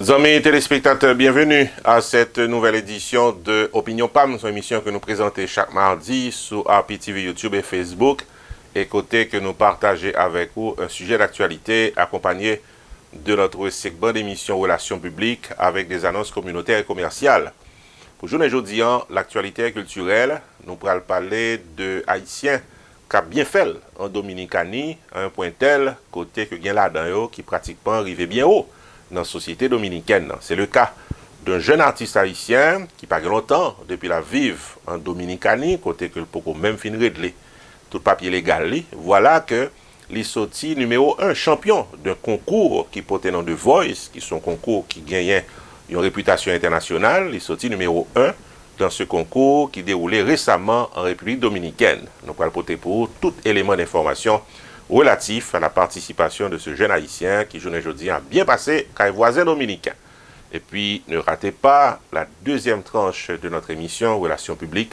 Amis téléspectateurs, bienvenue à cette nouvelle édition de Opinion PAM, une émission que nous présentons chaque mardi sur RPTV, YouTube et Facebook, et côté que nous partageons avec vous un sujet d'actualité accompagné de notre segment d'émission Relations publiques avec des annonces communautaires et commerciales. Pour journée aujourd'hui, l'actualité culturelle, nous allons parler de Haïtiens qui a bien fait en Dominicanie à un point tel côté que gain là-dedans qui pratiquement arrivé bien haut dans la société dominicaine. C'est le cas d'un jeune artiste haïtien qui pas longtemps depuis la vive en Dominicanie, côté que le poko même fin réglé tout papier légal li. Voilà que il sorti numéro 1 champion d'un concours qui portait nom de Voice, qui sont concours qui gagnent une réputation internationale. Il sorti numéro 1 dans ce concours qui déroulait récemment en République dominicaine. Nous allons porter pour vous tout élément d'information relatif à la participation de ce jeune haïtien qui, aujourd'hui, a bien passé car voisin dominicain. Et puis, ne ratez pas la deuxième tranche de notre émission Relations publiques,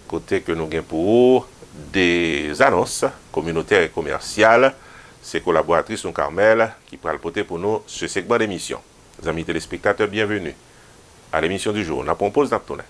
côté que nous gagnons pour vous des annonces communautaires et commerciales. C'est collaboratrice son Carmel qui pourra le porter pour nous ce segment d'émission. Les amis téléspectateurs, bienvenue à l'émission du jour. On propose d'Aptonet.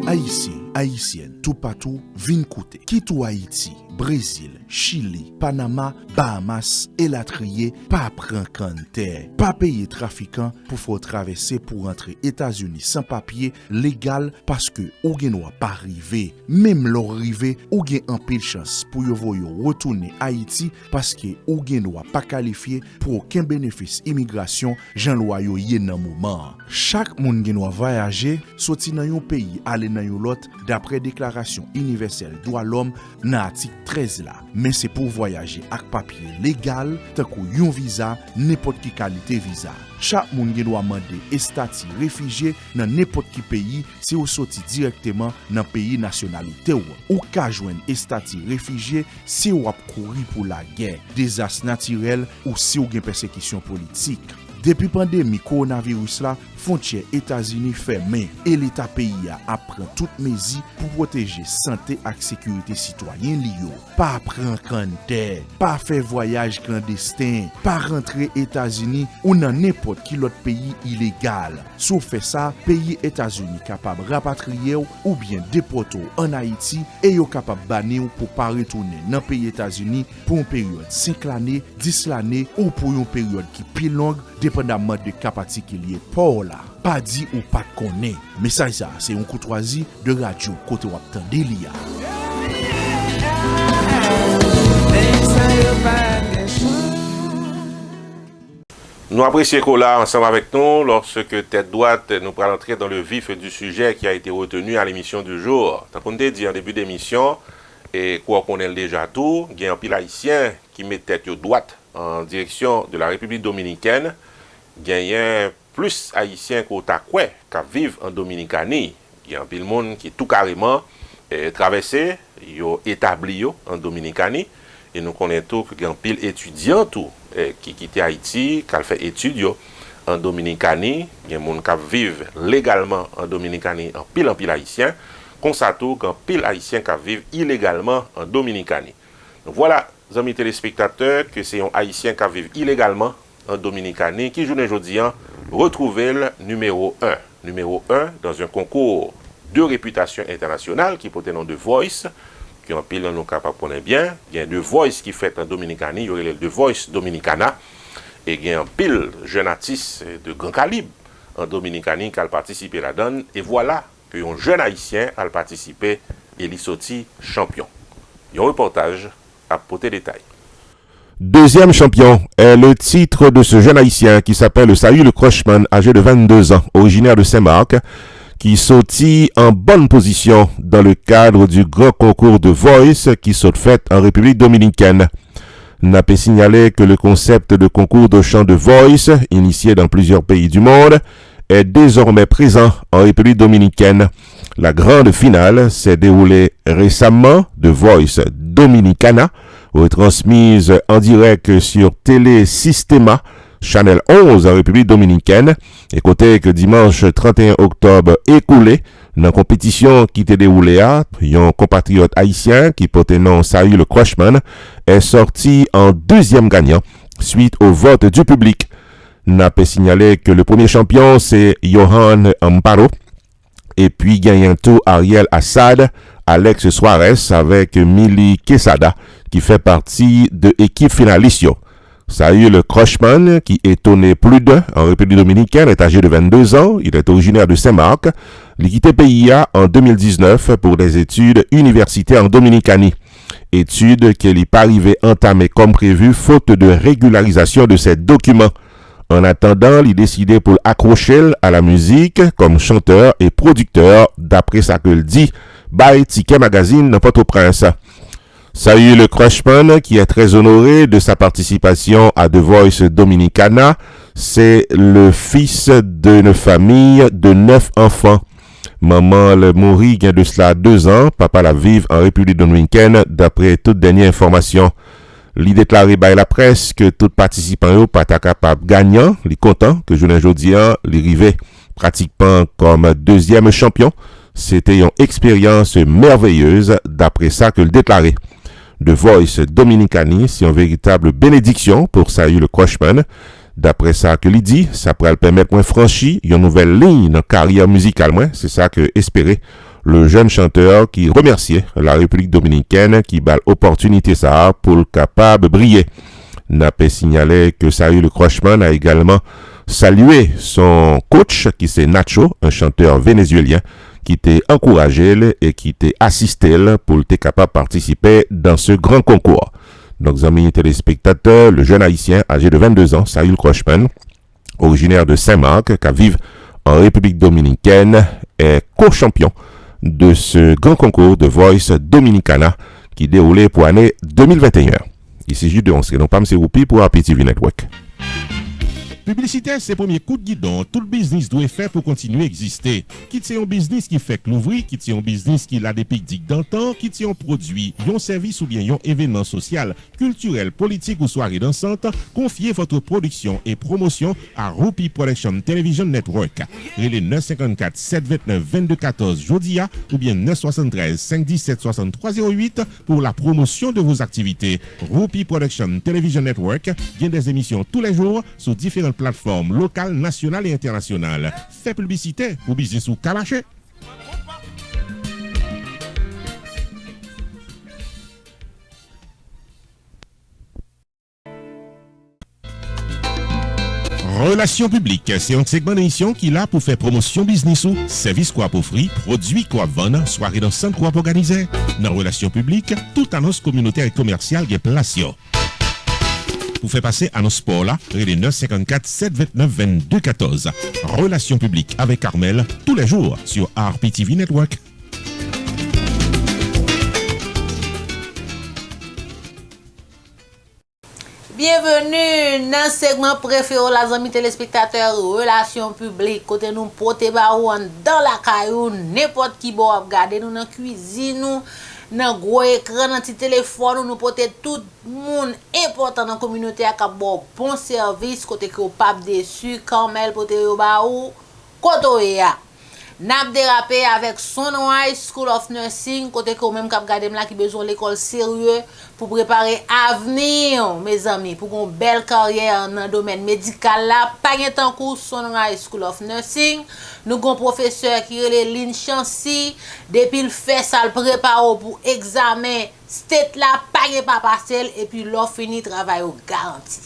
Haïtien, haïtienne, tout partout, vin koute. Kitou Haïti, Brésil, Chili, Panama, Bahamas, Elatrier, pas pran kante. Pas payer trafiquant pour faire traverser pour rentrer États-Unis sans papier légal parce que ou gen doit pas arriver. Même leur rive, ou gen en pile chance pour yo voyo retourner Haïti parce que ou gen doit pas qualifié pour aucun bénéfice immigration, Jean loi yo yé nan moment. Chaque moun gen doit voyager, sorti dans yon pays, aller dans yon lot d'après déclaration universelle droit l'homme dans article 13 là. Mais c'est pour voyager avec papier légal, tant que yon visa, n'importe qui qualité visa. Chaque moun gen doit demander statut réfugié dans n'importe qui pays si ou sorti directement dans pays nationalité ou ka joindre statut réfugié si ou ap courir pour la guerre, désastre naturel ou si ou gen persécution politique. Depuis pandémie coronavirus là, frontière États-Unis fermée et l'État pays a pris toutes mesures pour protéger santé et sécurité citoyen liyo. Pas prendre canter, pas faire voyage clandestin, pas rentrer États-Unis ou dans n'importe quel autre pays illégal. Sauf fait ça, pays États-Unis capable rapatrier ou bien déporter en Haïti et yo capable banner pour pas retourner dans pays États-Unis pour une période 5 l'année, 10 l'année ou pour une période qui plus longue dépendamment de cas particulier pour là. Pas dit ou pas connaît. Mais ça c'est une courtoisie de radio côté wap tande liya. Nous apprécions qu'on là ensemble avec nous lorsque tête droite nous pourrons entrer dans le vif du sujet qui a été retenu à l'émission du jour. Tant qu'on t'a dit en début d'émission et quoi qu'on ait déjà tout, il y a un pile haïtien qui met tête droite en direction de la République dominicaine. Il y a plus haïtiens qu'au Takwe qui vivent en Dominicanie. Il y a un pile monde qui tout carrément traversé, yo établi en Dominicanie. Et nous connaissons tout qu'il y a un pile étudiant tout qui quittent Haïti, qui fait études en Dominicanie. Il y a des gens qui vivent légalement en Dominicanie, en pile haïtien. Constato qu'un pile haïtien qui vivent illégalement en Dominicanie. Donc voilà, amis téléspectateurs, que c'est un haïtien qui vivent illégalement en Dominicanie qui joue aujourd'hui retrouver le numéro 1. Numéro 1 dans un concours de réputation internationale qui porte le nom de Voice, qui en pile nous capable connaître bien. Il y a deux Voice qui fait en Dominicanie, il y aurait le Voice Dominicana, et il y a un pile jeune artiste de grand calibre en Dominicanie qui a participé là-dedans. Et voilà qu'un jeune haïtien a participé et il sorti champion. Il y a un reportage à porter détail. Deuxième champion est le titre de ce jeune haïtien qui s'appelle Saül Crochman, âgé de 22 ans, originaire de Saint-Marc, qui sortit en bonne position dans le cadre du grand concours de Voice qui saute fait en République dominicaine. N'a pas signalé que le concept de concours de chant de Voice, initié dans plusieurs pays du monde, est désormais présent en République dominicaine. La grande finale s'est déroulée récemment de Voice Dominicana, retransmise en direct sur Télé Sistema, Channel 11 en République dominicaine, et côté que dimanche 31 octobre écoulé, dans la compétition qui était déroulée un compatriote haïtien qui portait nom Saül Crochman est sorti en deuxième gagnant suite au vote du public. N'a pas signalé que le premier champion, c'est Johan Amparo. Et puis, gagnant tout Ariel Assad, Alex Suarez avec Mili Quesada, qui fait partie de l'équipe finaliste. Ça a eu le Crochman, qui étonnait plus d'un en République Dominicaine, est âgé de 22 ans. Il est originaire de Saint-Marc. Il a quitté PIA en 2019 pour des études universitaires en Dominicanie. Études qu'il n'est pas arrivé entamer comme prévu, faute de régularisation de ses documents. En attendant, il décidait pour accrocher à la musique comme chanteur et producteur, d'après ça que le dit by Ticket Magazine dans Port-au-Prince. Ça a eu le Crushman qui est très honoré de sa participation à The Voice Dominicana. C'est le fils d'une famille de 9 enfants. Maman le mourit il y a de cela 2 ans. Papa la vive en République dominicaine d'après toute dernière information. Il déclaré par la presse que tout participant n'est pas capable gagnant. Il est content que Julien Jodian l'arrivait pratiquement comme deuxième champion. C'était une expérience merveilleuse d'après ça que le déclaré. The Voice Dominicani, c'est une véritable bénédiction pour Saül le Crushman. D'après ça que il dit, ça pourrait le permettre de franchir une nouvelle ligne dans carrière musicale. C'est ça que espérait le jeune chanteur qui remerciait la République dominicaine qui bat l'opportunité ça pour le capable de briller. N'a pas signalé que Saül le Crushman a également salué son coach qui c'est Nacho, un chanteur vénézuélien qui t'a encouragé et qui t'a assisté pour être capable de participer dans ce grand concours. Donc, amis téléspectateurs, le jeune haïtien âgé de 22 ans, Saül Crushman, originaire de Saint-Marc, qui vit en République dominicaine, est co-champion de ce grand concours de Voice Dominicana qui déroulait pour l'année 2021. Ici, Jude, on se non pas M. Roupi pour APTV Network. Publicité, c'est le premier coup de guidon. Tout le business doit faire pour continuer à exister. Qui tient un business qui fait que l'ouvrir, qui tient un business qui a des pics dans le temps, qui tient un produit, un service ou bien un événement social, culturel, politique ou soirée dansante, confiez votre production et promotion à Roupi Production Television Network. Relais 954 729 2214 Jodia ou bien 973 517 6308 pour la promotion de vos activités. Roupi Production Television Network vient des émissions tous les jours sur différentes plateformes locales, nationales et internationales. Fait publicité ou business ou calaché. Relations publiques, c'est un segment d'émission qui est là pour faire promotion business ou service quoi pour offrir, produits quoi vendre, soirée dans centre quoi pour organiser. Dans relations publiques, toute annonce communautaire et commerciale est placée. Pour faire passer à nos sports là, relais 954 729 2214. Relations publiques avec Carmel tous les jours sur RPTV Network. Bienvenue dans le segment préféré les amis téléspectateurs relations publiques côté nous porter barouan dans la caillou n'importe qui bon regarder nous dans cuisine nous dans gros écran dans petit téléphone nous porter tout monde important dans communauté a bon service côté que pas déçu Carmel porter baou côté ya n'a dérapé avec Sunrise School of Nursing côté que même cap garder là qui besoin l'école sérieux pour préparer avenir mes amis pour une belle carrière dans le domaine médical là pas en cours Sunrise School of Nursing nous avons un professeur qui est Lynn Chancy depuis le fait ça le prépare pour examen state là pas passer et puis l'offre fini travail au garanti.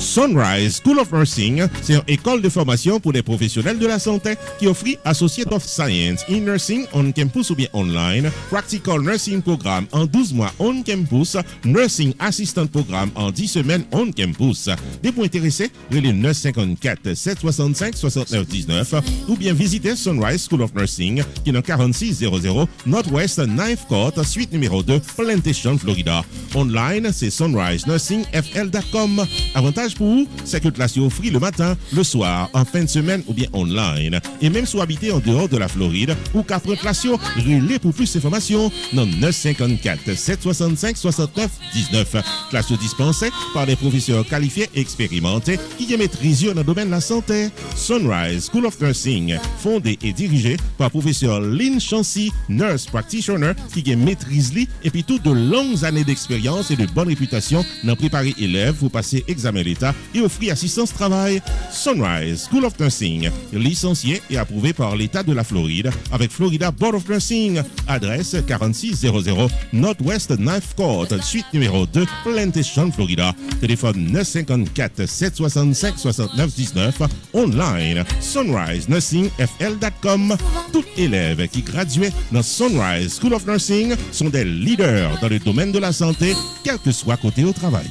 Sunrise School of Nursing, c'est une école de formation pour les professionnels de la santé qui offre Associate of Science in Nursing on campus ou bien online, Practical Nursing Programme en 12 mois on campus, Nursing Assistant Programme en 10 semaines on campus. Des points intéressés, relais 954 765 69 19 ou bien visitez Sunrise School of Nursing qui est dans 4600 Northwest 9th Court, suite numéro 2, Plantation, Florida. Online, c'est sunrisenursingfl.com. Avantage pour vous, c'est que classe offre le matin, le soir, en fin de semaine ou bien online. Et même si vous habitez en dehors de la Floride ou qu'après classe, relais pour plus d'informations dans 954 765 69 19. Classe dispensée par des professeurs qualifiés et expérimentés qui maîtrisent dans le domaine de la santé. Sunrise School of Nursing, fondé et dirigé par professeur Lynn Chancy, nurse practitioner qui maîtrise et puis toutes de longues années d'expérience et de bonne réputation dans préparer élèves pour passer examen d'État et offrit assistance travail. Sunrise School of Nursing, licencié et approuvé par l'État de la Floride avec Florida Board of Nursing. Adresse 4600 Northwest 9th Court, suite numéro 2, Plantation, Florida. Téléphone 954 765 69 19. Online, sunrisenursingfl.com. Tout élève qui graduait dans Sunrise School of Nursing sont des leaders dans le domaine de la santé, quel que soit côté au travail.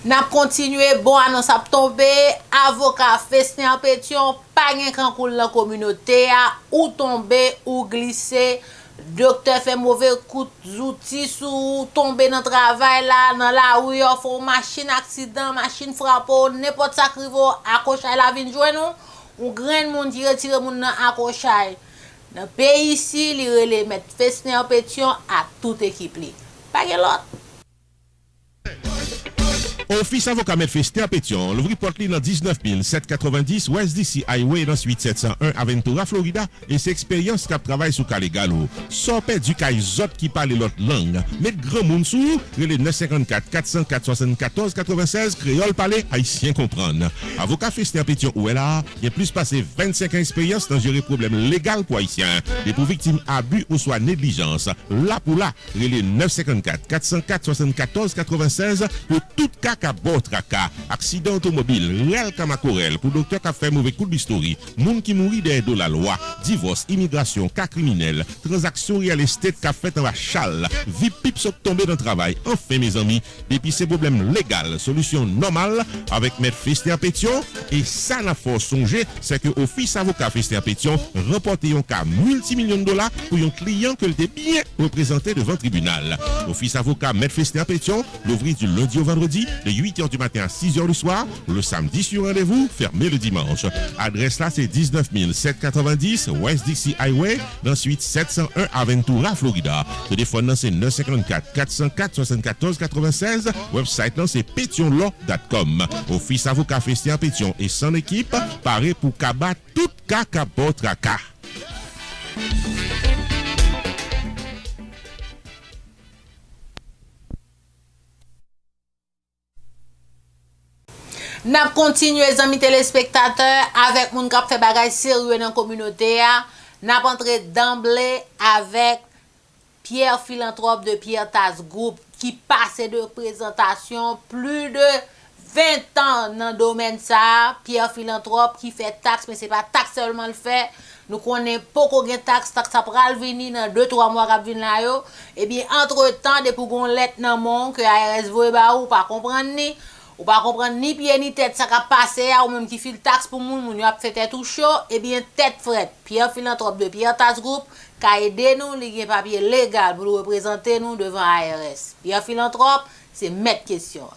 N'a continué bon annonce a tombé avocat Festin en pétion pas gen kan koul dans communauté ou tomber ou glisser docteur fait mauvais coup d'outil sous tomber dans travail là dans la rue yo font machine accident machine frappe n'importe ça crivo accrochage la vinn joindre nous ou grand monde qui retire moun dans accrochage dans pays ici li relé mettre Festin en pétion à toute équipe li pas gen l'autre. Office avocat M. Festin Pétion, l'ouvri porte dans 19 790 West DC Highway dans suite 701 Aventura, Florida, et c'est expérience qui travaille sur cas légal. Sorpé du cas autres qui parlent l'autre langue. Mais grand monde sous, le 954 404 74 96 créole parler haïtien comprendre. Avocat Festin Pétion où est là, il a plus passé 25 ans d'expérience dans gérer problèmes légaux pour haïtiens, et pour victimes abus ou soit négligence. Là pour là, le 954 404 74 96 pour tout cas à bord tracas, accident automobile, réel kamakorel, pour docteur qui a fait mauvais coup de bistouri, moun qui mourit derrière de la loi, divorce, immigration, cas criminel, transaction real estate qui a fait en chal, vie pipe sont tombé dans le travail. Enfin mes amis, depuis ces problèmes légaux, solution normale avec M. Festin Pétion, et ça n'a pas songé, c'est que Office avocat Festin Pétion remporté un cas multimillions de dollars pour un client que était bien représenté devant le tribunal. Office avocat M. Festin Pétion, l'ouvrir du lundi au vendredi, de 8h du matin à 6h du soir, le samedi sur rendez-vous, fermé le dimanche. Adresse là, c'est 19 790 West DC Highway, dans suite 701 Aventura, Florida. Téléphone là, c'est 954 404 74 96. Website là, c'est pétionlaw.com. Office avocat Festin Pétion et son équipe, paré pour cabat tout cas tracas. N'a continué les amis téléspectateurs avec moun k'ap fait bagay sérieux dans communauté a, n'a entré d'emblée avec Pierre Philanthrope de Pierre Tas Group qui passe de présentation plus de 20 ans dans le domaine ça. Pierre Philanthrope qui fait taxe mais c'est pas taxe seulement le fait. Nous connaissons pas qu'on gagne taxe ça pral venir dans 2-3 mois qu'a venir là yo. Et bien entre-temps depuis qu'on lettre dans mon que ARS voye ba ou pas comprendre ni ou pas comprendre ni pied ni tête ça qu'a passé ou même qui file taxe pour moun yo a fait tête tout chaud et bien tête frette Pierre Philanthrope de Pierre Tas Group qu'a aidé nous li gen papier légal pour représenter nous devant ARS. Pierre Philanthrope c'est mettre question.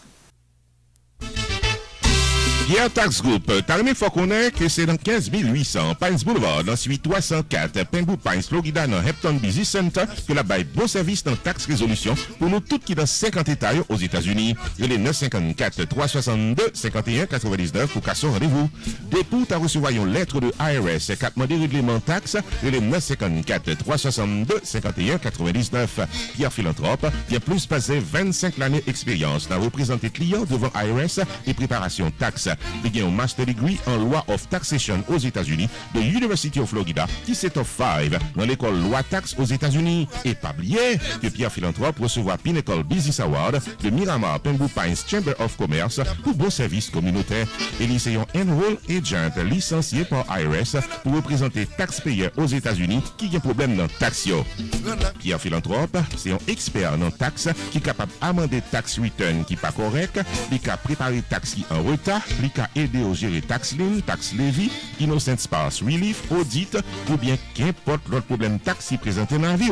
Pierre Tas Group, Tarmé faut connaître que c'est dans 15 800 Pines Boulevard, dans suite 304 Pengu Pines, Florida, dans Hampton Business Center, que la bail bon service dans taxe résolution pour nous toutes qui dans 50 États aux États-Unis. Il est 954 362 51 99 pour qu'à son rendez-vous. Dépôt à recevoir une lettre de IRS, 4 mois de règlement taxe, il est 954 362 51 99. Pierre Philanthrope, qui a plus passé 25 années d'expérience dans représenter clients devant IRS et préparation taxe. Il a un master degree en loi of taxation aux États-Unis de University of Florida qui c'est of 5 dans l'école loi taxe aux États-Unis. Et pas oublier que Pierre Philanthrope recevra Pinnacle Business Award de Miramar Pengu Pines Chamber of Commerce pour bon service communautaire. Et lycéen Enroll Agent licencié par IRS pour représenter taxpayers aux États-Unis qui a un problème dans taxio. Pierre Philanthrope, c'est un expert dans taxe qui est capable d'amender tax return qui pas correct, qui a préparé taxe qui en retard, qui a aidé au gérer tax lien, tax levy, innocent spouse relief, audit ou bien qu'importe l'autre problème taxe qui présenté dans la vie.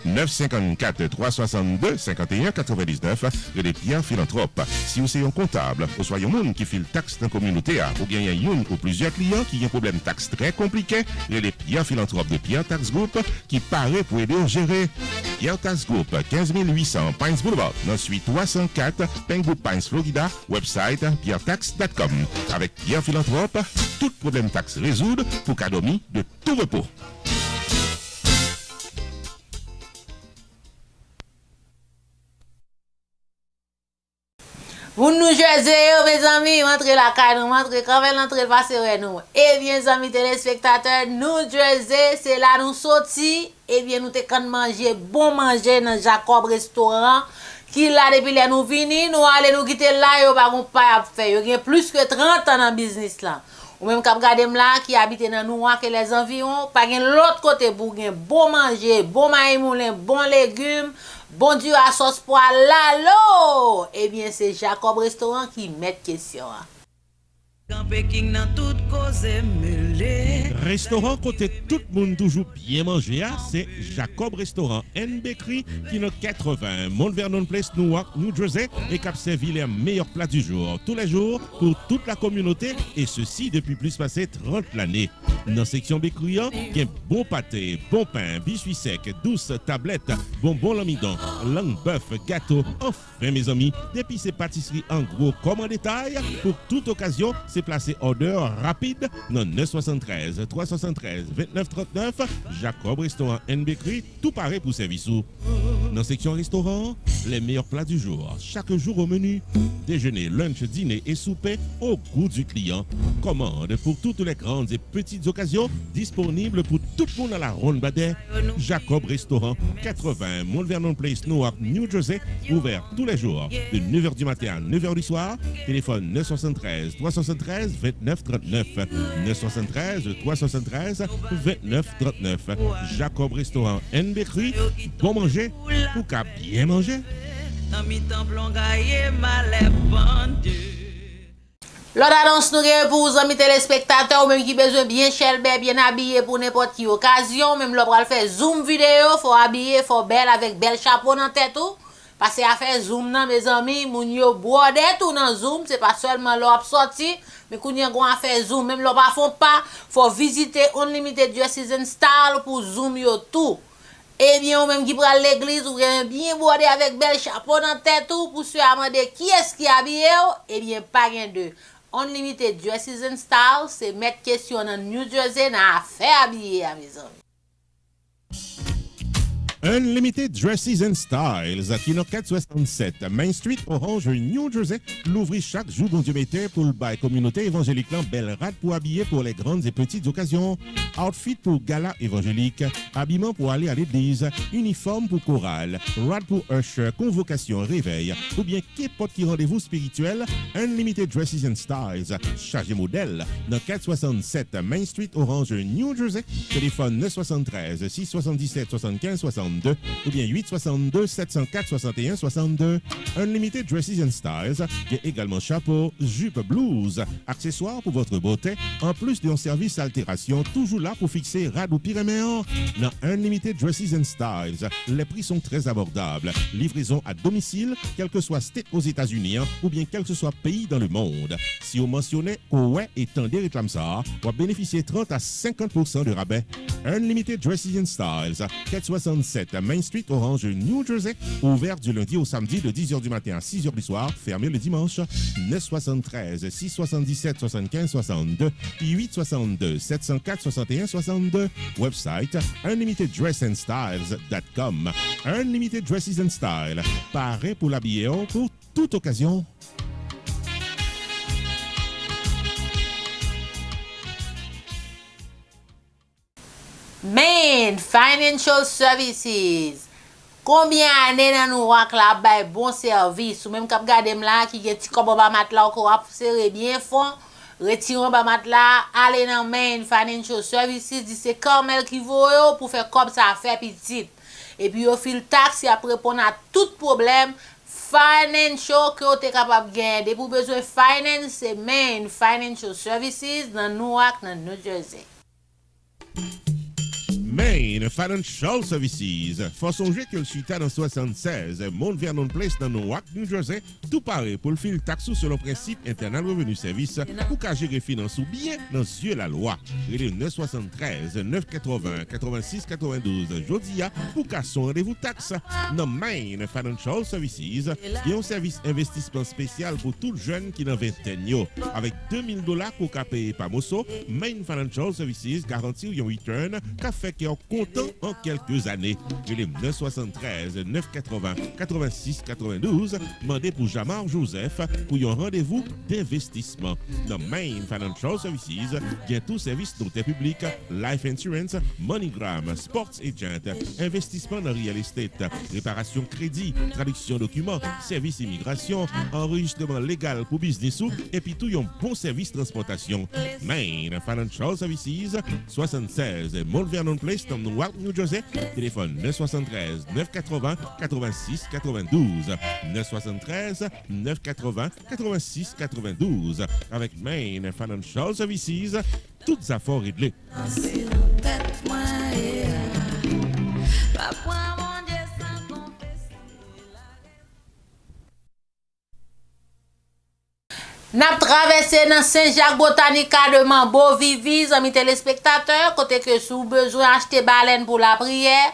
954 362 51 99 les Pierre Philanthrope. Si vous êtes un comptable, ou soit un monde qui file taxe dans la communauté, ou bien il y a une ou plusieurs clients qui ont un problème taxe très compliqué, les Pierre Philanthrope de Pierre Tax Group qui paraît pour aider à gérer. Pierre Tax Group, 15 800 Pines Boulevard, dans suite 304, Penwood Pines, Florida, website pierretax.com. Avec Pierre Philanthrope, tout problème taxe résoudre pour cadomie de tout repos. Vous nous jouez, mes amis, rentrez la caille, rentrez quand même, rentrez le passer nous. Eh bien, les amis téléspectateurs, nous Jersey, c'est là nous sortis. Eh bien, nous t'es manger, bon manger dans Jacob Restaurant. Qui là depuis là nous vini, nous allons nous quitter là, yo pas pas à faire. Yo a plus que 30 ans dans business là. Ou même k'ap gade là qui habite dans Noua que les environs, pas gen l'autre côté pour gen bon manger, bon maïs moulin, bon légumes. Bon Dieu à sauce poil là, eh bien c'est Jacob Restaurant qui met question. Restaurant côté tout le monde toujours bien manger, c'est Jacob Restaurant and Bakery qui est 80 Mount Vernon Place, Newark, New Jersey et qui a servi les meilleurs plats du jour, tous les jours pour toute la communauté et ceci depuis plus passé 30 l'année. Dans la section bakery, il y a bon pâté, bon pain, biscuits secs, douces tablettes, bonbons l'amidon, langue bœuf, gâteau. Enfin mes amis, depuis ces pâtisseries en gros comme en détail, pour toute occasion, c'est placé order rapide dans 973 373 2939 Jacob Restaurant and Bakery, tout pareil pour service. Dans la section restaurant, les meilleurs plats du jour, chaque jour au menu, déjeuner, lunch, dîner et souper au goût du client. Commande pour toutes les grandes et petites occasions, disponibles pour tout le monde à la ronde badet. Jacob Restaurant, 80 Mount Vernon Place, Newark, New Jersey, ouvert tous les jours de 9h du matin à 9h du soir. Téléphone 973 373 29 39 973 373 29 39. Jacob Restaurant and Bakery, bon manger ou qu'à bien manger. L'autre annonce nous pour vous amis téléspectateurs ou même qui besoin bien cher, bien habillé pour n'importe qui occasion, même l'on va faire zoom vidéo, faut habiller, faut belle avec bel chapeau dans tête tout. Parce que à faire zoom nan mes amis, moun yo borde tout dans zoom, c'est pas seulement l'op sorti, mais qu'on y a gon à faire zoom, même l'on pas font pas, faut visiter Unlimited Dresses and Style pour zoom yo tout. Eh bien, ou même qui prend l'église ou bien bordé avec bel chapeau dans tête tout pour se demander qui est-ce qui habillé, eh bien pas rien de Unlimited Dresses and Style, c'est mettre question dans New Jersey dans affaire habillé à mes amis. Unlimited Dresses and Styles, qui est 467 Main Street, Orange, New Jersey, l'ouvrit chaque jour dans Dieu mettait pour le bail communauté évangélique belle rade pour habiller pour les grandes et petites occasions, outfit pour gala évangélique, habillement pour aller à l'église, uniforme pour chorale, rad pour usher, convocation, réveil, ou bien qu'importe qui rendez-vous spirituel, Unlimited Dresses and Styles, chargé modèle, dans 467 Main Street, Orange, New Jersey, téléphone 973 677 75 62 ou bien 862 704 61 62. Unlimited Dresses and Styles, il y a également chapeau, jupe, blouse, accessoires pour votre beauté, en plus d'un service altération toujours là pour fixer rad ou pyréméen. Dans Unlimited Dresses and Styles, les prix sont très abordables. Livraison à domicile, quel que soit state aux États-Unis ou bien quel que soit pays dans le monde. Si vous mentionnez ouais et tendez réclame ça, vous bénéficiez 30 à 50% de rabais. Unlimited Dresses and Styles, 467 Main Street, Orange, New Jersey, ouvert du lundi au samedi de 10h du matin à 6h du soir, fermé le dimanche. 973 677 75 62 862 704 61 62. Website unlimitedDressandStyles.com. Unlimited Dresses and Style, paré pour l'habiller pour toute occasion. Main Financial Services. Combien d'années dans nous wak la bay bon service ou même k'ap gade m'la qui gen ti kobo ba mat la ou ap serré bien fond, retiron ba mat la, aller dans Main Financial Services, dit c'est Carmel qui voyo pour faire comme ça faire petit. Et puis yo fil tax, y a répondre à tout problème financial que vous êtes capable de gagner. Pour besoin finance, c'est Main Financial Services dans Newark, dans New Jersey. Main Financial Services. Faut songer que le suite dans 76, Mount Vernon Place dans Newark, New Jersey, tout paraît pour le fil taxou selon principe internal revenu service pour qu'à gérer finance ou bien dans yeux la loi. Il est 973 980 86 92 Jodia pour qu'à son rendez-vous taxe. Dans Main Financial Services, il y a un service investissement spécial pour tout jeune qui n'a vingtaine avec $2000 pour qu'à payer par Mosso. Main Financial Services garantit un return qu'a fait qu'il est content en quelques années. Il est 973 980 86 92 demandé pour Jamar Joseph pour un rendez-vous d'investissement. Dans Main Financial Services, il y a tout service noté public, life insurance, MoneyGram, sports agent, investissement dans real estate, réparation crédit, traduction documents, service immigration, enregistrement légal pour business et puis tout un bon service transportation. Main Financial Services, 76 Mount Vernon Place, dans Newark, New Jersey. Téléphone 973 980 86 92. 973 980 86 92. Avec Main Financial Services, toutes affaires réglées. N'a traversé dans Saint-Jacques Botanica de Mambo Vivi, amis téléspectateurs, côté que sous besoin acheter baleine pour la prière,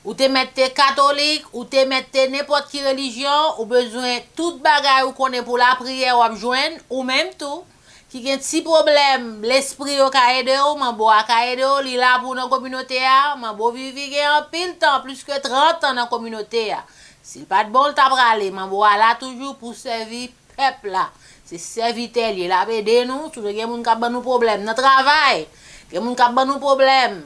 ou te mette catholique, ou te mette n'importe qui religion, ou besoin toute bagaille ou connaît pour la prière ou joindre, ou même tout, qui a un petit problème, l'esprit au ka aider ou, Mambo a ka aider ou, li la pour dans communauté a, Mambo Vivi gen en pile temps, plus que 30 ans dans communauté a. Si pas de bon le tabrale, Mambo a là toujours pour servir peuple là. C'est serviteur lié la aider nous, tout le monde qui a nous problème dans travail, qui a nous problème.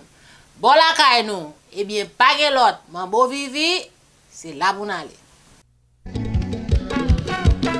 Bon la kay nous, eh bien pas que l'autre, Mambo Vivi, c'est là pour aller.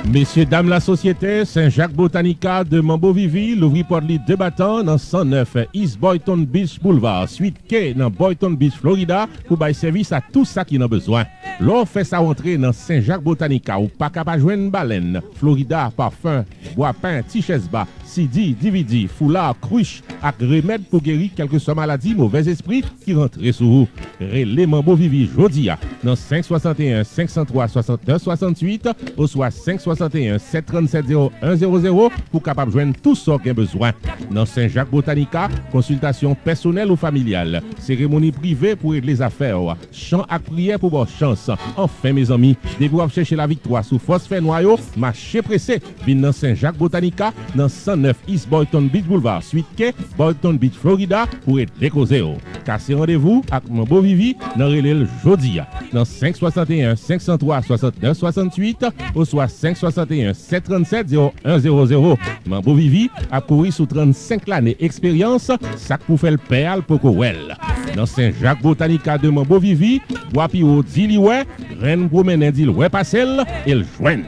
Messieurs, dames, la société Saint-Jacques Botanica de Mambo Vivi, l'ouvri pour les deux battants dans 109 East Boynton Beach Boulevard, suite K dans Boynton Beach, Florida, pour bailler service à tout ça qui en a besoin. L'on fait sa rentrée dans Saint-Jacques Botanica ou pas capable de joindre baleine, Florida, parfum, bois pain, t-shirt bas, CD, DVD, foulard, cruche, ak remède pour guérir quelques maladies, mauvais esprit qui rentrent sous vous. Relais Mambo Vivi Jodia dans 561 503 69 68 ou soit 561 737 0100 pour capable joindre tout ce qui a besoin. Dans Saint-Jacques Botanica, consultation personnelle ou familiale, cérémonie privée pour aider les affaires, chant à prière pour bonne chance. Enfin mes amis, dès vous chercher la victoire sous phosphore noyau, marché pressé, vin dans Saint-Jacques Botanica dans 109 East Boynton Beach Boulevard, suite K, Boynton Beach, Florida, pour être décausé. Cassez rendez-vous avec Mambo Vivi dans Relais Jodia dans 561 503 69 68 ou soit 561 737 0100. Mambo Vivi a couru sous 35 années expérience, ça pour faire le perle pour Kowel. Dans Saint-Jacques Botanica de Mambo Vivi, bois pio dili ouais, reine promène dit ouais passel et le joigne.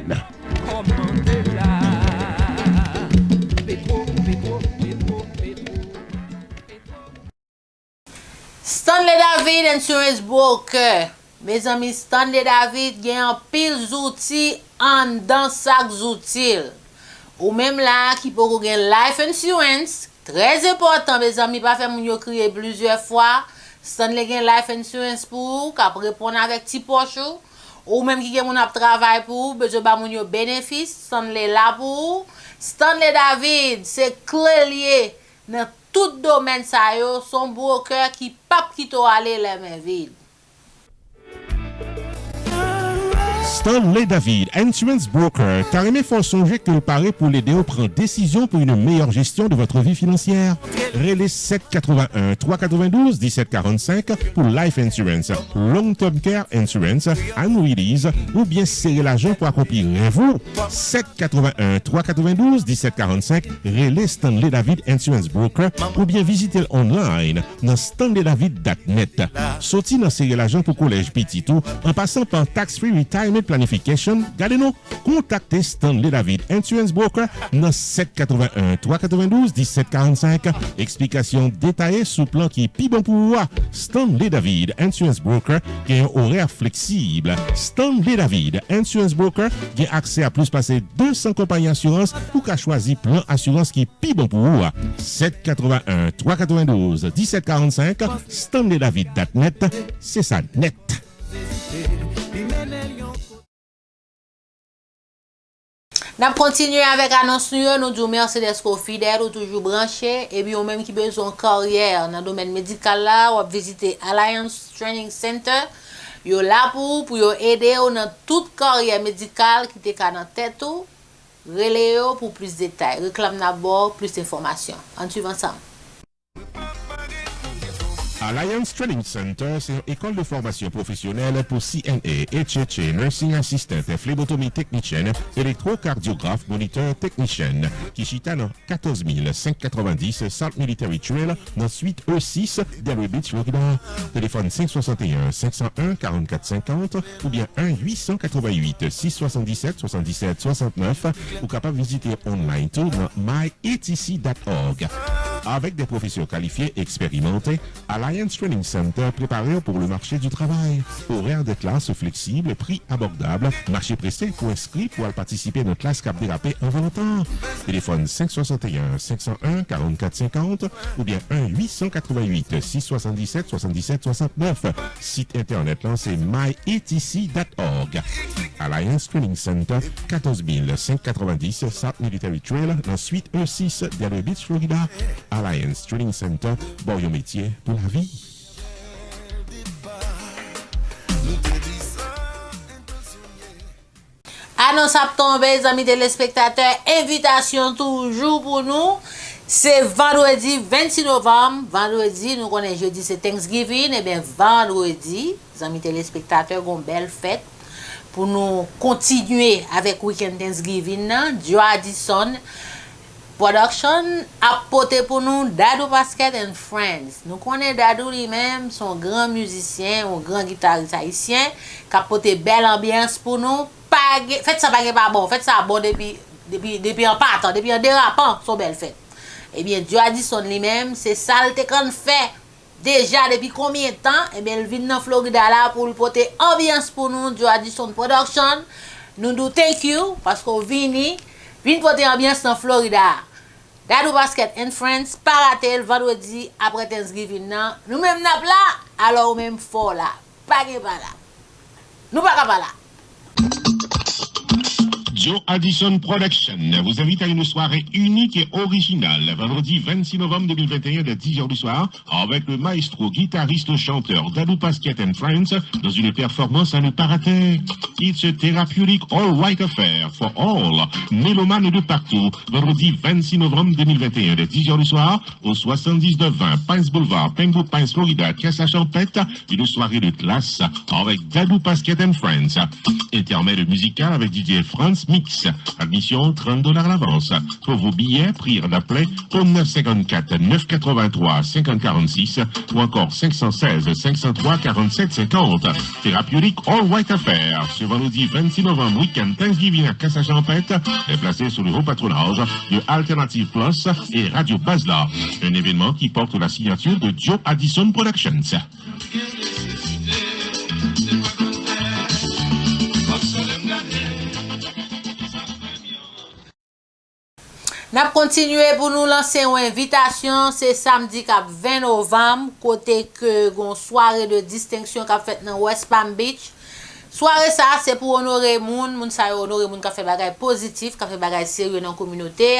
Stanley David Insurance Broker. Mes amis, Stanley David gen un pile outils en dans chaque outil. Ou même là qui peut gen life insurance, très important mes amis, pas faire moun yo crier plusieurs fois. Stanley gen life insurance pour k'ap répondre avec ti poche ou même qui gen moun ap travail pour besoin ba moun yo bénéfice, Stanley là pour. Stanley David, c'est clé lié dans tout domaine ça yo, son broker qui pas qui to aller les mains vides. Stanley David, Insurance Broker, carrément faut songer que le paraît pour l'aider à prendre décision pour une meilleure gestion de votre vie financière. Relais 781 392 1745 pour Life Insurance, Long Term Care Insurance, Annuities ou bien serrer l'argent pour accomplir vous. 781 392 1745 Relais Stanley David Insurance Broker ou bien visiter online dans stanleydavid.net. Sorti dans serrer l'argent pour collège petit tout en passant par Tax Free Retirement Plan planification, gardez-nous, contactez Stanley David Insurance Broker dans 781 392 1745. Explication détaillée sous plan qui est plus bon pour vous. Stanley David Insurance Broker qui a un horaire flexible. Stanley David Insurance Broker qui a accès à plus passer 200 compagnies assurance pour qu'à choisir plan assurance qui est plus bon pour vous. 781 392 1745. Stanley David.net, c'est ça net. Nous continuons avec l'annonce, nous disons merci d'être fidèles ou toujours branchés. Et puis, on même qui besoin de carrière dans le domaine médical là, on va visiter Alliance Training Center. Yo là pour aider dans toute carrière médicale qui est dans tête ou relais pour plus de détails. Réclame d'abord plus d'informations. En suivant ça. Alliance Training Center, c'est une école de formation professionnelle pour CNA, HHA, Nursing Assistant, phlebotomie technicienne, électrocardiographe, moniteur technicien, qui chita dans 14 590 South Military Trail, dans suite E6, Delray Beach, Florida. Téléphone 561 501 44 50 ou bien 1-888 677 77 69 ou capable de visiter online tout dans myatc.org. Avec des professeurs qualifiés expérimentés, Alliance Training Center préparé pour le marché du travail. Horaires de classe flexibles, prix abordables, marché pressé pour inscrire pour participer à notre classe cap dérapé en volontaire. Téléphone 561 501 44 50 ou bien 1-888 677 77 69. Site internet là c'est myatc.org. Alliance Training Center, 14 590 South Military Trail, dans suite E6, Delray Beach, Florida. Alliance Training Center, bon yon métier pour la vie. Annonce à tomber, les amis téléspectateurs, invitation toujours pour nous. C'est vendredi 26 novembre. Vendredi, nous connaissons jeudi, c'est Thanksgiving. Et bien, vendredi, les amis téléspectateurs, une belle fête. Pour nous continuer avec Weekend Thanksgiving, Joe Addison Production a porté pour nous Dadou Basket and Friends. Nous connaissons Dadou lui-même, son grand musicien, un grand guitariste haïtien, qui a porté belle ambiance pour nous. Faites ça pas bon, faites ça bon depuis en partant, depuis en dérapant, son belle fête. Eh bien, Joe Addison lui-même, c'est ça qu'on fait. Déjà depuis combien de temps? Eh bien, il vient dans Florida là pour porter ambiance pour nous, Joe Addison Production. Nous disons thank you parce qu'on vient porter ambiance dans Florida. Dadou Basket and Friends, pas rater le vendredi après Thanksgiving. Nous-mêmes n'a là, alors même fort là. Pas là. Nous pas là. Joe Addison Production vous invite à une soirée unique et originale, vendredi 26 novembre 2021 de 10h du soir, avec le maestro, guitariste, chanteur Dadou Basket and Friends, dans une performance à ne pas rater. It's a therapeutic all-white affair for all. Mélomanes de partout, vendredi 26 novembre 2021 de 10h du soir, au 7920 Pines Boulevard, Pembroke Pines, Florida, Casse-à-Champette, une soirée de classe avec Dadou Basket and Friends. Intermède musical avec DJ France Mix. Admission $30 à l'avance. Pour vos billets, priez d'appeler au 954 983 5046 ou encore 516 503 47 50. Thérapeutique All White Affair. Ce vendredi 26 novembre, week-end Thanksgiving à Casse-à-Champette est placé sous le haut patronage de Alternative Plus et Radio Basla. Un événement qui porte la signature de Joe Addison Productions. N'a continué pour nous lancer une invitation, c'est samedi 20 novembre, côté que gon soirée de distinction qu'a fait dans West Palm Beach. Soirée ça c'est pour honorer moun sa honorer moun qui fait bagay positif, qui fait bagay sérieux dans la communauté.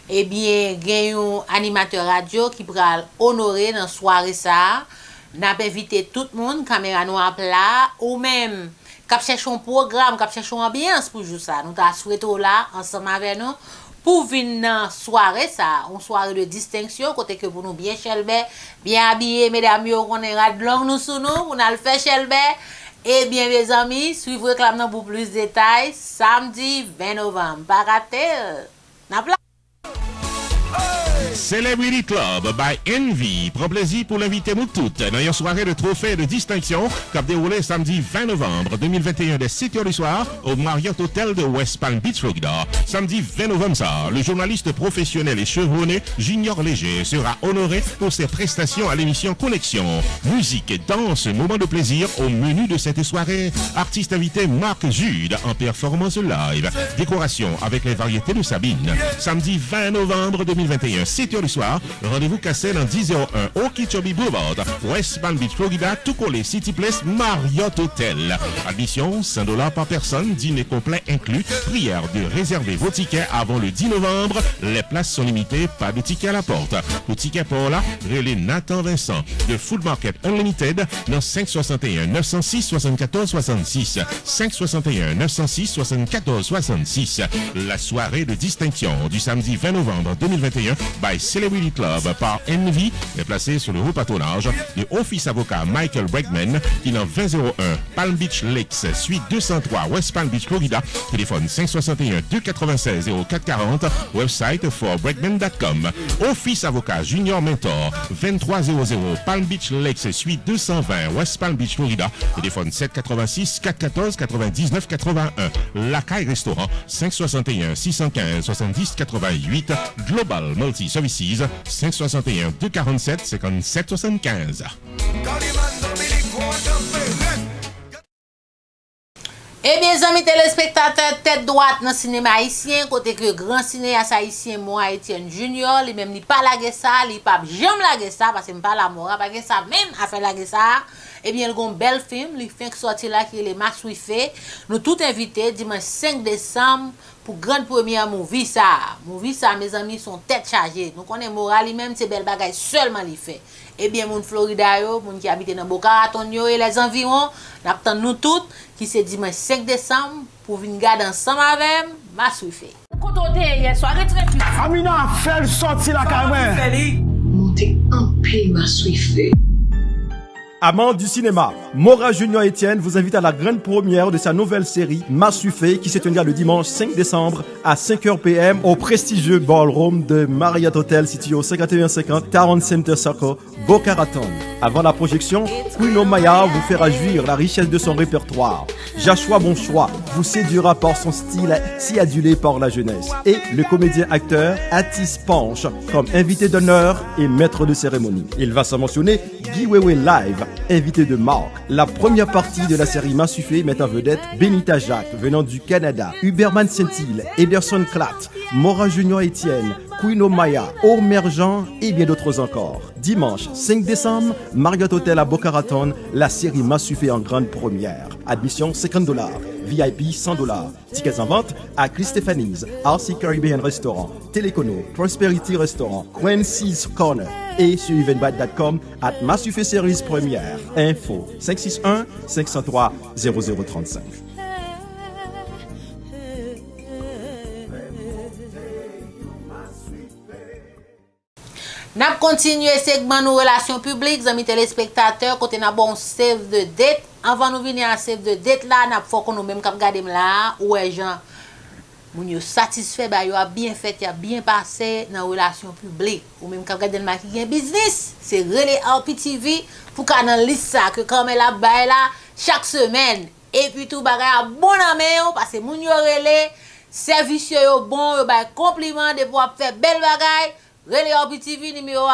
Et bien, gen un animateur radio qui pral honorer dans soirée ça. N'a invité tout le monde, caméra noire plat ou même qui cherche un programme, qui cherche une ambiance pour jouer ça. Nous t'a souhaité là ensemble avec nous. Pour venir dans soirée ça, une soirée de distinction côté que pour nous bien chelbe, bien habillé mesdames yo qu'on est rad long nous sous nous, on a le fait chelbe. Et bien mes amis, suivez réclame pour plus de détails samedi 20 novembre. Pas rater. N'a pla. Hey! Celebrity Club by Envy prend plaisir pour l'inviter nous toutes dans une soirée de trophées de distinction qui a déroulé samedi 20 novembre 2021 dès 7h du soir au Marriott Hotel de West Palm Beach, Florida. Samedi 20 novembre, le journaliste professionnel et chevronné Junior Léger sera honoré pour ses prestations à l'émission Connexion. Musique, danse, moment de plaisir au menu de cette soirée. Artiste invité Marc Jude en performance live. Décoration avec les variétés de Sabine. Samedi 20 novembre 2021, 7h du soir, rendez-vous cassé dans 1001 Okeechobee Boulevard, West Palm Beach, Florida, tout collé City Place Marriott Hotel. Admission $100 par personne, dîner complet inclus. Prière de réserver vos tickets avant le 10 novembre. Les places sont limitées, pas de tickets à la porte. Pour tickets pour là, relais Nathan Vincent de Food Market Unlimited dans 561 906 74 66. 561 906 74 66. La soirée de distinction du samedi 20 novembre 2021 by Celebrity Club par Envy est placée sur le haut patronage de Office Avocat Michael Bregman qui dans 2001 Palm Beach Lakes, suite 203 West Palm Beach, Florida. Téléphone 561 296 0440. Website forbregman.com. Office Avocat Junior Mentor 2300 Palm Beach Lakes, suite 220 West Palm Beach, Florida. Téléphone 786 414 99 81. Lacaille Restaurant 561 615 70 88. Global Multi Services 561 247 57 75. Eh bien, amis téléspectateurs, tête droite dans le cinéma haïtien, côté que grand cinéaste haïtien, moi, Etienne Junior, lui même, il pas lagué ça, il pas jamais lagué ça, parce que pas la mort, parce que ça même a fait lagué ça. Eh bien, il y a un bel film, il fait sorti là, qui est le Max Wiffé. Nous tous invités, dimanche 5 décembre, pour grande première movie ça. Movie ça, mes amis, sont tête chargée. Donc, on est moral, lui-même, c'est belle bagaille seulement il fait. Eh bien, moun Florida yo, moun qui habite dans Boca Raton yo et les environs, n'attend nous toutes qui c'est dimanche 5 décembre pour venir garder ensemble avec Max Wiffé. Côté hier soir, très plus. Amina fait le sorti la carrière. Montez en paix, Max Wiffé. Amant du cinéma, Mora Junior Etienne vous invite à la grande première de sa nouvelle série Mass Wiffé qui se tiendra le dimanche 5 décembre à 5h PM au prestigieux ballroom de Marriott Hotel situé au 5150 Town Center Circle, Boca Raton. Avant la projection, Queen Maya vous fera jouir la richesse de son répertoire. Joshua Bonchois vous séduira par son style si adulé par la jeunesse. Et le comédien-acteur Atis Panche comme invité d'honneur et maître de cérémonie. Il va s'en mentionner Guy Wewe Live, invité de Marc. La première partie de la série Mass Wiffé met en vedette Benita Jacques venant du Canada, Huberman Saint-Hilaire, Ederson Klatt, Mora Junior Etienne, Queen Maya, Omer Jean et bien d'autres encore. Dimanche 5 décembre, Marriott Hotel à Boca Raton, la série Mass Wiffé en grande première. Admission $50, VIP $100. Tickets en vente à Chris Stephanie's, RC Caribbean Restaurant, Telecono, Prosperity Restaurant, Quincy's Corner et sur eventbrite.com at Mass Wiffé Series Première. Info 561 503 0035. N'a continué segment nos relations publiques, amis téléspectateurs, côté n'a bon save the date. Avant nous venir à save the date là, n'a faut qu'on nous même cap garder là, ouais gens moun yo satisfait ba yo a bien fait, y a bien passé dans relations publiques ou même cap garder le qui business, c'est relé RPTV pour ka dans liste ça que comme elle a bail là chaque semaine et puis tout bagay bon en main parce que moun yo relé service yo bon, yo bail compliment de pouvoir faire belle bagay. Relais RPTV numéro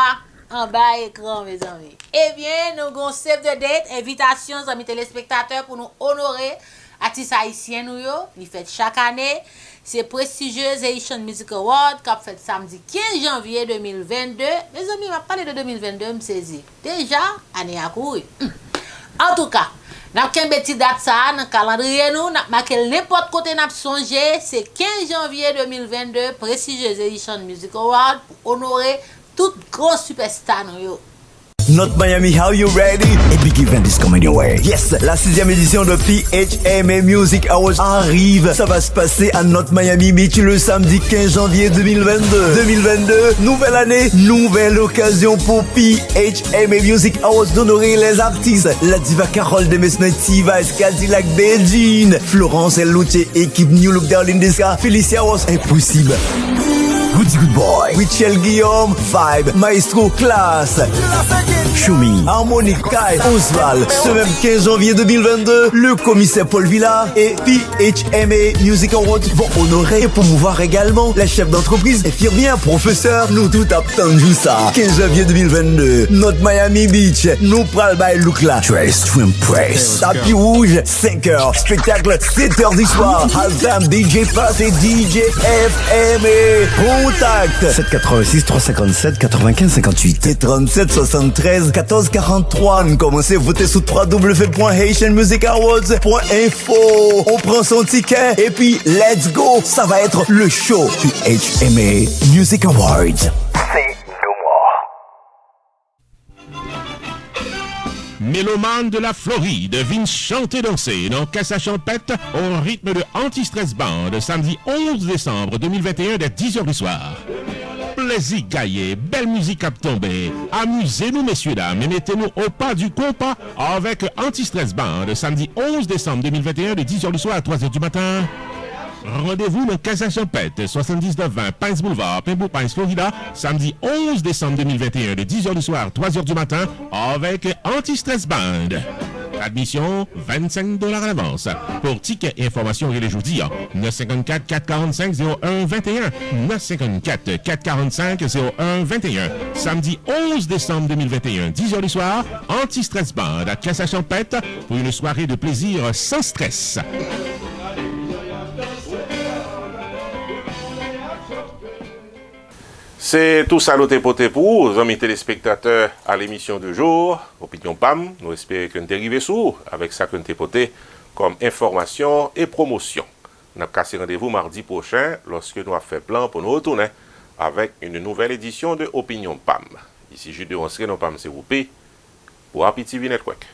1 en bas écran, mes amis. Eh bien, nous avons save the date, invitation, amis téléspectateurs, pour nous honorer artistes haïtiens nous yo. Il fait chaque année. C'est prestigieux Haitian Music Award qui a fait samedi 15 janvier 2022. Mes amis, m'a parlé de 2022, me saisi. Déjà, année à courir. En tout cas, n'a qu'un petit date ça dans le calendrier nous, n'a marqué n'importe côté n'a songé, c'est 15 janvier 2022 prestigieux Haitian Music Award pour honorer toute grosse superstar nous yo. Not Miami, how you ready? A big event is coming your way. Yes, la 6e édition de PHMA Music Awards arrive. Ça va se passer à Not Miami Beach le samedi 15 janvier 2022. 2022, nouvelle année, nouvelle occasion pour PHMA Music Awards d'honorer les artistes. La diva Carole Demesne, Tiva, Cadillac Belgine, Florence Luce, équipe New Look Darling Desca, Felicia was impossible. Goody Good Boy, Michel Guillaume, Vibe, Maestro, Classe, Choumi, Harmonique, Kai, Osval. Ce même 15 janvier 2022, le commissaire Paul Villard et PHMA Music Awards vont honorer et promouvoir également les chefs d'entreprise, infirmières, professeurs. Nous tout attendons ça. 15 janvier 2022, notre Miami Beach, nous pral by look là. Trace to impress. Tapis rouge, 5h. Spectacle, 7h du soir. Halftime, DJ Pass et DJ FMA. Contact 786 357 95 58 et 37 73 14 43. Nous commencez à voter sur www.haitianmusicawards.info. On prend son ticket et puis let's go. Ça va être le show du HMA Music Awards. Mélomane de la Floride vient chanter danser dans Casa Champette au rythme de Anti-Stress Band samedi 11 décembre 2021 dès 10h du soir. Plaisir gaillé, belle musique à tomber. Amusez-nous messieurs dames et mettez-nous au pas du compas avec Anti-Stress Band samedi 11 décembre 2021 de 10h du soir à 3h du matin. Rendez-vous dans Casa Champette, 7920 Pines Boulevard, Pembroke Pines, Florida, samedi 11 décembre 2021 de 10h du soir, 3h du matin, avec Anti-Stress Band. Admission, $25 à l'avance. Pour tickets et informations, il est jeudi, 954 445 0121. 954 445 0121. Samedi 11 décembre 2021, 10h du soir, Anti-Stress Band à Casa Champette pour une soirée de plaisir sans stress. C'est tout ça notre poté pour vous, amis téléspectateurs, à l'émission du jour, Opinion PAM. Nous espérons que nous arrivons sous avec ça que nous poté comme information et promotion. Nous avons cassé rendez-vous mardi prochain lorsque nous avons fait plan pour nous retourner avec une nouvelle édition de Opinion PAM. Ici, Jules de Ronseray, nos PAM, c'est vous pour RPTV Network.